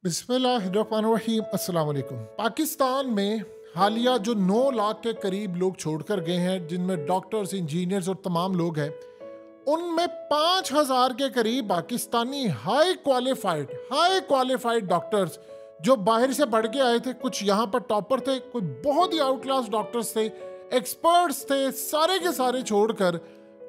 बिस्मिल्लाहिर्रहमानिर्रहीम। अस्सलाम वालेकुम। पाकिस्तान में हालिया जो 9 लाख के करीब लोग छोड़कर गए हैं, जिनमें डॉक्टर्स, इंजीनियर्स और तमाम लोग हैं, उनमें 5000 के करीब पाकिस्तानी हाई क्वालिफाइड डॉक्टर्स जो बाहर से पढ़ के आए थे। कुछ यहाँ पर टॉपर थे, कोई बहुत ही आउट क्लास डॉक्टर्स थे, एक्सपर्ट्स थे, सारे के सारे छोड़कर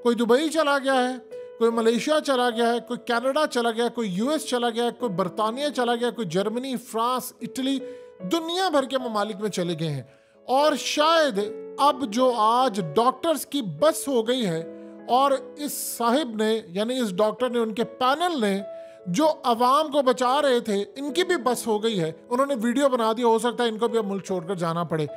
कोई दुबई चला गया है, कोई मलेशिया चला गया है, कोई कनाडा चला गया, कोई यूएस चला गया, कोई बरतानिया चला गया, कोई जर्मनी, फ्रांस, इटली, दुनिया भर के ममालिक में चले गए हैं। और शायद अब जो आज डॉक्टर्स की बस हो गई है, और इस साहिब ने यानी इस डॉक्टर ने, उनके पैनल ने जो अवाम को बचा रहे थे, इनकी भी बस हो गई है। उन्होंने वीडियो बना दिया, हो सकता है इनको भी अब मुल्क छोड़कर जाना पड़े।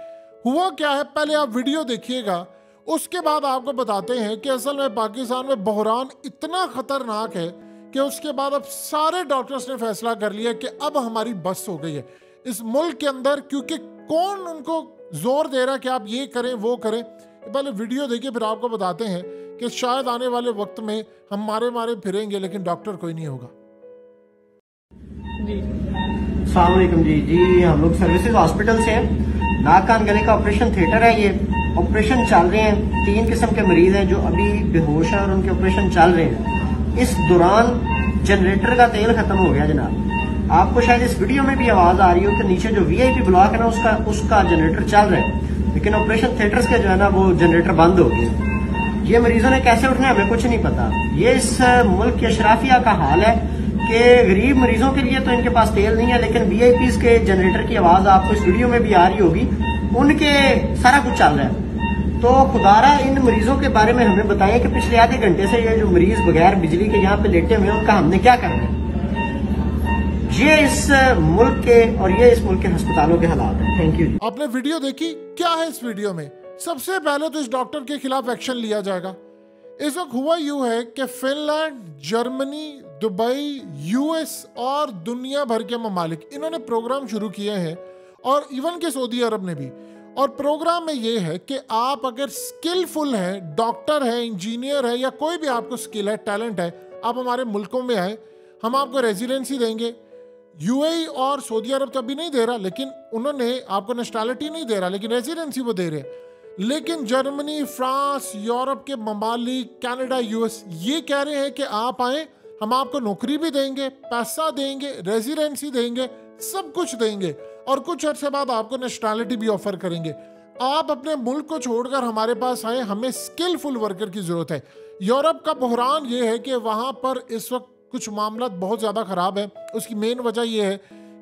हुआ क्या है, पहले आप वीडियो देखिएगा, उसके बाद आपको बताते हैं कि असल में पाकिस्तान में बहरान इतना खतरनाक है कि उसके बाद अब सारे डॉक्टर्स ने फैसला कर लिया कि अब हमारी बस हो गई है इस मुल्क के अंदर। क्योंकि कौन उनको जोर दे रहा है कि आप ये करें वो करें। पहले वीडियो देखिए, फिर आपको बताते हैं कि शायद आने वाले वक्त में हम मारे फिरेंगे, लेकिन डॉक्टर कोई नहीं होगा। अस्सलाम वालेकुम जी, हम लोग सर्विसेज हॉस्पिटल से हैं। नाक कान गले का ऑपरेशन थिएटर है, ये ऑपरेशन चल रहे हैं। 3 किस्म के मरीज हैं जो अभी बेहोश हैं और उनके ऑपरेशन चल रहे हैं। इस दौरान जनरेटर का तेल खत्म हो गया जनाब। आपको शायद इस वीडियो में भी आवाज आ रही हो कि नीचे जो वीआईपी ब्लॉक है ना, उसका जनरेटर चल रहा है, लेकिन ऑपरेशन थिएटर्स के जो है ना वो जनरेटर बंद हो गए। ये मरीजों ने कैसे उठना है हमें कुछ नहीं पता। ये इस मुल्क की अशराफिया का हाल है कि गरीब मरीजों के लिए तो इनके पास तेल नहीं है, लेकिन वीआईपीज के जनरेटर की आवाज आपको इस वीडियो में भी आ रही होगी, उनके सारा कुछ चल रहा है। तो खुदारा इन मरीजों के बारे में हमें बताएं कि पिछले आधे घंटे से ये जो मरीज बगैर बिजली के यहाँ पे लेटे हुए हैं, उनका हमने क्या करना है। ये इस मुल्क के और ये इस मुल्क के अस्पतालों के हालात हैं। Thank you. आपने वीडियो देखी, क्या है इस वीडियो में? सबसे पहले तो इस डॉक्टर के खिलाफ एक्शन लिया जाएगा। इस वक्त हुआ यूं है कि फिनलैंड, जर्मनी, दुबई, यूएस और दुनिया भर के ममालिक, इन्होंने प्रोग्राम शुरू किए हैं, और इवन के सऊदी अरब ने भी। और प्रोग्राम में ये है कि आप अगर स्किलफुल हैं, डॉक्टर हैं, इंजीनियर है, या कोई भी आपको स्किल है, टैलेंट है, आप हमारे मुल्कों में आए, हम आपको रेजिडेंसी देंगे। यूएई और सऊदी अरब तो अभी नहीं दे रहा, लेकिन उन्होंने आपको नेशनैलिटी नहीं दे रहा, लेकिन रेजिडेंसी वो दे रहे हैं। लेकिन जर्मनी, फ्रांस, यूरोप के ममालिक, कनाडा, यूएस, ये कह रहे हैं कि आप आए, हम आपको नौकरी भी देंगे, पैसा देंगे, रेजिडेंसी देंगे, सब कुछ देंगे, और कुछ अर्से बाद आपको नेशनैलिटी भी ऑफर करेंगे। आप अपने मुल्क को छोड़कर हमारे पास आए, हमें स्किलफुल वर्कर की जरूरत है। यूरोप का बहरान ये है कि वहाँ पर इस वक्त कुछ मामला बहुत ज़्यादा ख़राब है। उसकी मेन वजह यह है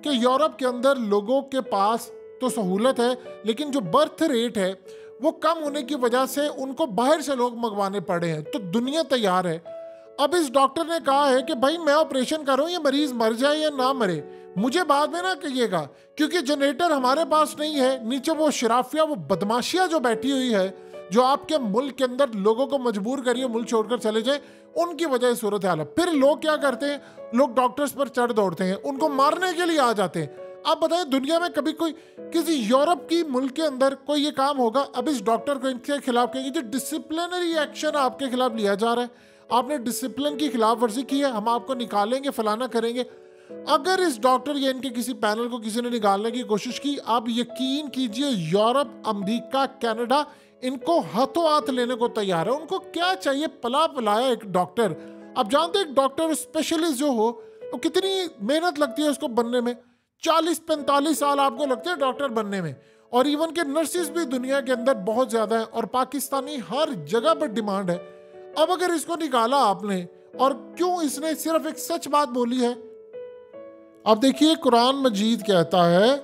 कि यूरोप के अंदर लोगों के पास तो सहूलत है, लेकिन जो बर्थ रेट है वो कम होने की वजह से उनको बाहर से लोग मंगवाने पड़े हैं। तो दुनिया तैयार है। अब इस डॉक्टर ने कहा है कि भाई मैं ऑपरेशन कर रहा हूँ, ये मरीज मर जाए या ना मरे, मुझे बाद में ना कहिएगा, क्योंकि जनरेटर हमारे पास नहीं है। नीचे वो शराफिया, वो बदमाशिया जो बैठी हुई है, जो आपके मुल्क के अंदर लोगों को मजबूर करिए मुल्क छोड़कर चले जाए, उनकी वजह से सूरत हाल है। फिर लोग क्या करते हैं, लोग डॉक्टर्स पर चढ़ दौड़ते हैं, उनको मारने के लिए आ जाते हैं। आप बताएं, दुनिया में कभी कोई किसी यूरोप की मुल्क के अंदर कोई ये काम होगा? अब इस डॉक्टर को इनके खिलाफ कहेंगे जो डिसिप्लिनरी एक्शन आपके खिलाफ लिया जा रहा है, आपने डिसिप्लिन की खिलाफ वर्जी की है, हम आपको निकालेंगे, फलाना करेंगे। अगर इस डॉक्टर या इनके किसी पैनल को किसी ने निकालने की कोशिश की, आप यकीन कीजिए यूरोप, अमेरिका, कनाडा इनको हाथों हाथ लेने को तैयार है। उनको क्या चाहिए? पला पलाया एक डॉक्टर। आप जानते हैं एक डॉक्टर स्पेशलिस्ट जो हो तो कितनी मेहनत लगती है उसको बनने में। 40-45 साल आपको लगते हैं डॉक्टर बनने में। और इवन के नर्सिस भी दुनिया के अंदर बहुत ज्यादा है, और पाकिस्तानी हर जगह पर डिमांड है। अब अगर इसको निकाला आपने, और क्यों इसने सिर्फ एक सच बात बोली है। अब देखिए, कुरान मजीद कहता है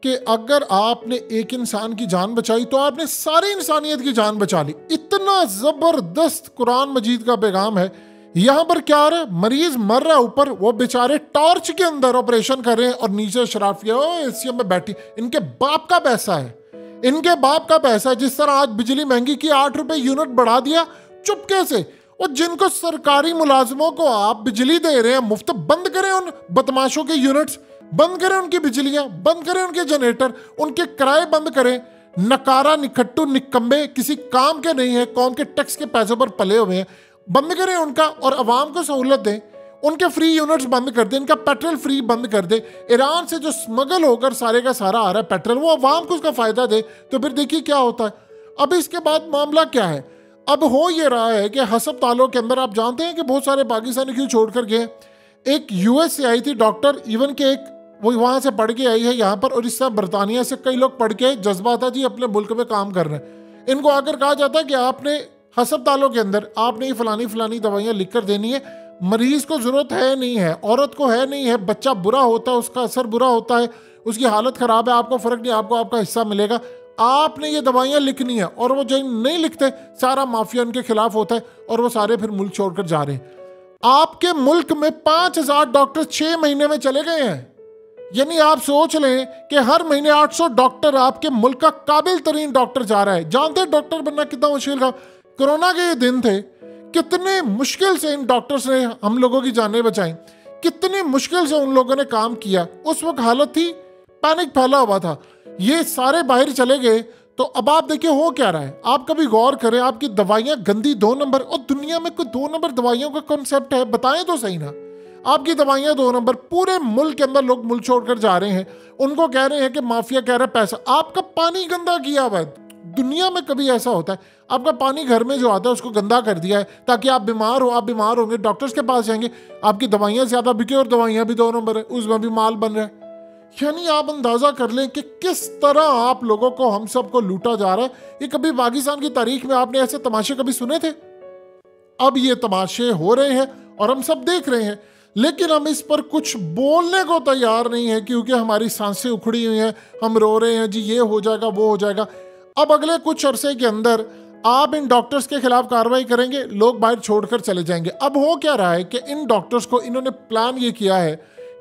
कि अगर आपने एक इंसान की जान बचाई तो आपने सारी इंसानियत की जान बचा ली। इतना जबरदस्त कुरान मजीद का पैगाम है। यहाँ पर क्या हो रहा है, मरीज मर रहा है, ऊपर वो बेचारे टॉर्च के अंदर ऑपरेशन कर रहे हैं, और नीचे शराफिया एसी में बैठी। इनके बाप का पैसा है, इनके बाप का पैसा है। जिस तरह आज बिजली महंगी की, 8 रुपए यूनिट बढ़ा दिया चुपके से। और जिनको सरकारी मुलाजमों को आप बिजली दे रहे हैं मुफ्त, बंद करें उन बदमाशों के यूनिट्स, बंद करें उनकी बिजलियां, बंद करें उनके जनरेटर, उनके किराए बंद करें। नकारा, निखट्टू, निकम्बे, किसी काम के नहीं है, कौम के टैक्स के पैसों पर पले हुए हैं, बंद करें उनका, और अवाम को सहूलत दें। उनके फ्री यूनिट्स बंद कर दे, इनका पेट्रोल फ्री बंद कर दे। ईरान से जो स्मगल होकर सारे का सारा आ रहा है पेट्रोल, वो अवाम को उसका फायदा दे, तो फिर देखिए क्या होता है। अब इसके बाद मामला क्या है, अब हो ये रहा है कि हस्पतालों के अंदर आप जानते हैं कि बहुत सारे पाकिस्तानी क्यों छोड़कर गए। एक यूएस से आई थी डॉक्टर, इवन के एक वो वहाँ से पढ़ के आई है यहाँ पर, और इससे बरतानिया से कई लोग पढ़ के जज्बा था जी अपने मुल्क में काम कर रहे हैं। इनको आकर कहा जाता है कि आपने हस्पतालों के अंदर आपने ये फलानी दवाइयाँ लिख कर देनी है, मरीज को जरूरत है नहीं है, औरत को है नहीं है, बच्चा बुरा होता है, उसका असर बुरा होता है, उसकी हालत खराब है, आपको फर्क नहीं, आपको आपका हिस्सा मिलेगा, आपने ये दवाइयाँ लिखनी है। और वो जो नहीं लिखते सारा माफिया उनके खिलाफ होता है और वो सारे फिर मुल्क छोड़कर जा रहे हैं। आपके मुल्क में 5000 डॉक्टर 6 महीने में चले गए हैं। यानी आप सोच लें कि हर महीने 800 डॉक्टर आपके मुल्क का काबिल तरीन डॉक्टर जा रहा है। जानते हैं डॉक्टर बनना कितना मुश्किल था। कोरोना के ये दिन थे, कितने मुश्किल से इन डॉक्टर्स ने हम लोगों की जानें बचाई, कितनी मुश्किल से उन लोगों ने काम किया। उस वक्त हालत थी, पैनिक फैला हुआ था, ये सारे बाहर चले गए। तो अब आप देखिए हो क्या रहा है। आप कभी गौर करें, आपकी दवाइयाँ गंदी 2 नंबर, और दुनिया में कोई 2 नंबर दवाइयों का कॉन्सेप्ट है? बताएं तो सही ना। आपकी दवाइयाँ 2 नंबर, पूरे मुल्क के अंदर लोग मुल्क छोड़कर जा रहे हैं, उनको कह रहे हैं कि माफिया कह रहा है पैसा। आपका पानी गंदा किया हुआ है। दुनिया में कभी ऐसा होता है? आपका पानी घर में जो आता है उसको गंदा कर दिया है ताकि आप बीमार हो, आप बीमार होंगे डॉक्टर्स के पास जाएंगे, आपकी दवाइयाँ ज्यादा बिके और दवाइयाँ भी 2 नंबर है, उसमें भी माल बन रहा है। यानी आप अंदाजा कर लें कि किस तरह आप लोगों को, हम सबको लूटा जा रहा है। ये कभी पाकिस्तान की तारीख में आपने ऐसे तमाशे कभी सुने थे? अब ये तमाशे हो रहे हैं और हम सब देख रहे हैं, लेकिन हम इस पर कुछ बोलने को तैयार नहीं है क्योंकि हमारी सांसें उखड़ी हुई हैं, हम रो रहे हैं जी ये हो जाएगा वो हो जाएगा। अब अगले कुछ अरसे के अंदर आप इन डॉक्टर्स के खिलाफ कार्रवाई करेंगे, लोग बाहर छोड़कर चले जाएंगे। अब हो क्या रहा है कि इन डॉक्टर्स को इन्होंने प्लान ये किया है,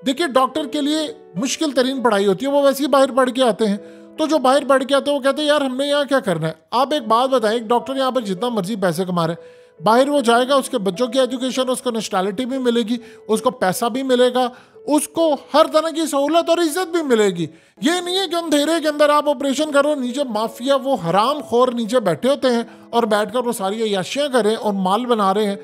देखिए डॉक्टर के लिए मुश्किल तरीन पढ़ाई होती है, वो वैसे ही बाहर पढ़ के आते हैं। तो जो बाहर पढ़ के आते हैं वो कहते हैं यार हमने यहाँ क्या करना है। आप एक बात बताएं, एक डॉक्टर यहाँ पर जितना मर्जी पैसे कमा रहे, बाहर वो जाएगा, उसके बच्चों की एजुकेशन, उसको नेशनैलिटी भी मिलेगी, उसको पैसा भी मिलेगा, उसको हर तरह की सहूलत और इज्जत भी मिलेगी। ये नहीं है कि अंधेरे के अंदर आप ऑपरेशन करो, नीचे माफिया वो हराम खोर नीचे बैठे होते हैं और बैठकर वो सारी अय्याशियां करें और माल बना रहे हैं।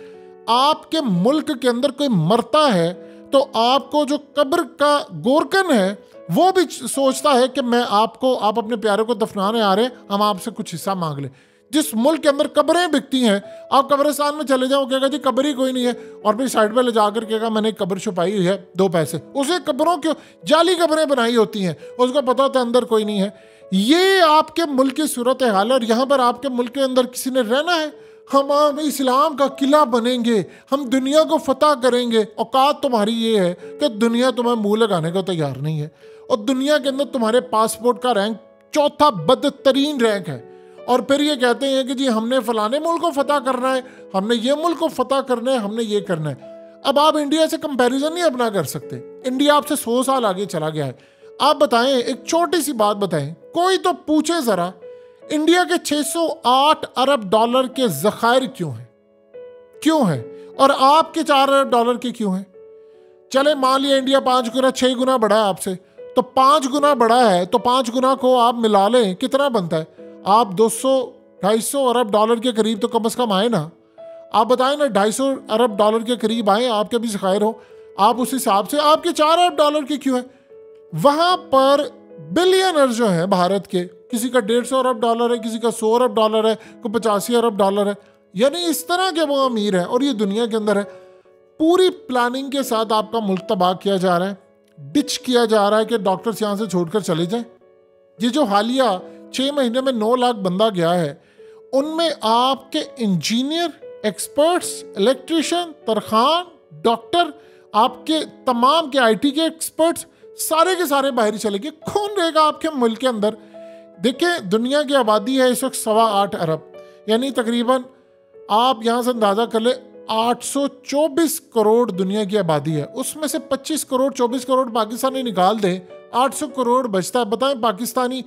आपके मुल्क के अंदर कोई मरता है तो आपको जो कब्र का गोरकन है वो भी सोचता है कि मैं आपको, आप अपने प्यारे को दफनाने आ रहे हैं, हम आपसे कुछ हिस्सा मांग लें। जिस मुल्क के अंदर कब्रें बिकती हैं, आप कब्रिस्तान में चले जाओ, कहेगा जी कब्र ही कोई नहीं है, और फिर साइड पे ले जाकर कहेगा मैंने एक कब्र छुपाई हुई है 2 पैसे। उसे कब्रों क्यों, जाली कब्रें बनाई होती हैं, उसको पता होता है अंदर कोई नहीं है। ये आपके मुल्क की सूरत हाल है और यहाँ पर आपके मुल्क के अंदर किसी ने रहना है। हम इस्लाम का किला बनेंगे, हम दुनिया को फतह करेंगे। औकात तुम्हारी ये है कि दुनिया तुम्हें मुंह लगाने को तैयार नहीं है, और दुनिया के अंदर तुम्हारे पासपोर्ट का रैंक 4था बदतरीन रैंक है। और फिर ये कहते हैं कि जी हमने फलाने मुल्क को फतह करना है, हमने ये मुल्क को फतह करना है, हमने ये करना है। अब आप इंडिया से कंपैरिजन नहीं अपना कर सकते, इंडिया आपसे 100 साल आगे चला गया है। आप बताएं, एक छोटी सी बात बताएं, कोई तो पूछे जरा, इंडिया के 608 अरब डॉलर के ज़खायर क्यों है और आपके 4 अरब डॉलर के क्यों हैं? चले मान लिया इंडिया 5 गुना 6 गुना बड़ा है आपसे, तो 5 गुना बड़ा है तो 5 गुना को आप मिला लें, कितना बनता है? आप 200-250 अरब डॉलर के करीब तो कम से कम आए ना। आप बताएं ना, 250 अरब डॉलर के करीब आए, आपके भी ज़खायर हो, आप उस हिसाब से आपके 4 अरब डॉलर के क्यों है? वहां पर बिलियनर जो है भारत के, किसी का 150 अरब डॉलर है, किसी का 100 अरब डॉलर है, कोई 85 अरब डॉलर है। यानी इस तरह के वो अमीर है और ये दुनिया के अंदर है। पूरी प्लानिंग के साथ आपका मुल्क तबाह किया जा रहा है, डिच किया जा रहा है कि डॉक्टर्स यहाँ से छोड़कर चले जाएं। ये जो हालिया 6 महीने में 9 लाख बंदा गया है, उनमें आपके इंजीनियर, एक्सपर्ट्स, इलेक्ट्रिशियन, तरखान, डॉक्टर, आपके तमाम के IT के एक्सपर्ट्स सारे के सारे बाहर चले गए। कौन रहेगा आपके मुल्क के अंदर? देखिए दुनिया की आबादी है इस वक्त 8.25 अरब, यानी तकरीबन आप यहाँ से अंदाज़ा कर ले 824 करोड़ दुनिया की आबादी है। उसमें से 25 करोड़ 24 करोड़ पाकिस्तानी निकाल दें, 800 करोड़ बचता है। बताएं पाकिस्तानी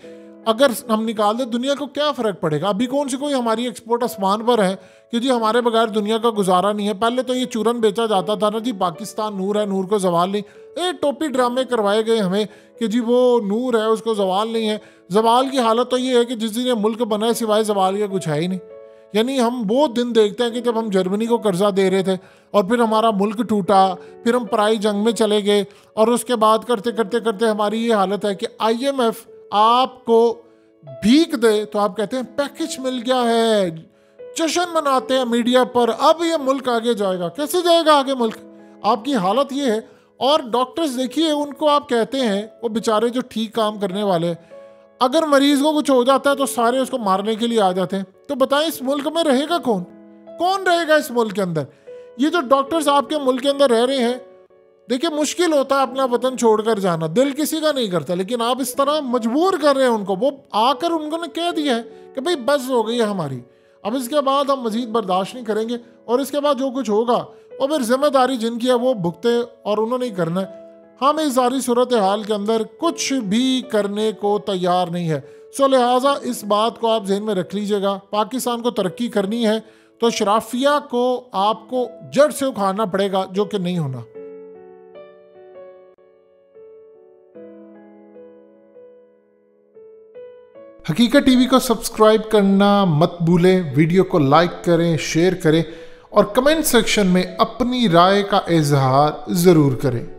अगर हम निकाल दें, दुनिया को क्या फ़र्क पड़ेगा? अभी कौन सी कोई हमारी एक्सपोर्ट आसमान पर है कि जी हमारे बगैर दुनिया का गुजारा नहीं है। पहले तो ये चूरन बेचा जाता था ना जी, पाकिस्तान नूर है, नूर को जवाल नहीं। टोपी ड्रामे करवाए गए हमें कि जी वो नूर है, उसको जवाल नहीं है। जवाल की हालत तो ये है कि जिस दिन ये मुल्क बना है सिवाय जवाल का कुछ है ही नहीं। यानी हम वो दिन देखते हैं कि जब हम जर्मनी को कर्जा दे रहे थे और फिर हमारा मुल्क टूटा, फिर हम पराई जंग में चले गए और उसके बाद करते करते करते हमारी ये हालत है कि IMF आपको भीख दे तो आप कहते हैं पैकेज मिल गया है, जश्न मनाते हैं मीडिया पर, अब ये मुल्क आगे जाएगा। कैसे जाएगा आगे मुल्क? आपकी हालत ये है। और डॉक्टर्स देखिए, उनको आप कहते हैं, वो बेचारे जो ठीक काम करने वाले, अगर मरीज को कुछ हो जाता है तो सारे उसको मारने के लिए आ जाते हैं। तो बताएं इस मुल्क में रहेगा कौन? कौन रहेगा इस मुल्क के अंदर? ये जो डॉक्टर्स आपके मुल्क के अंदर रह रहे हैं, देखिए मुश्किल होता है अपना वतन छोड़कर जाना, दिल किसी का नहीं करता, लेकिन आप इस तरह मजबूर कर रहे हैं उनको। वो आकर उन्होंने कह दिया है कि भाई बस हो गई है हमारी, अब इसके बाद हम मजीद बर्दाश्त नहीं करेंगे और इसके बाद जो कुछ होगा और फिर जिम्मेदारी जिनकी है वो भुगते और उन्होंने ही करना है। हम इस सारी सूरत हाल के अंदर कुछ भी करने को तैयार नहीं है। सो लिहाजा इस बात को आप जहन में रख लीजिएगा, पाकिस्तान को तरक्की करनी है तो शराफिया को आपको जड़ से उखाड़ना पड़ेगा, जो कि नहीं होना। हकीकत टीवी को सब्सक्राइब करना मत भूलें, वीडियो को लाइक करें, शेयर करें और कमेंट सेक्शन में अपनी राय का इजहार ज़रूर करें।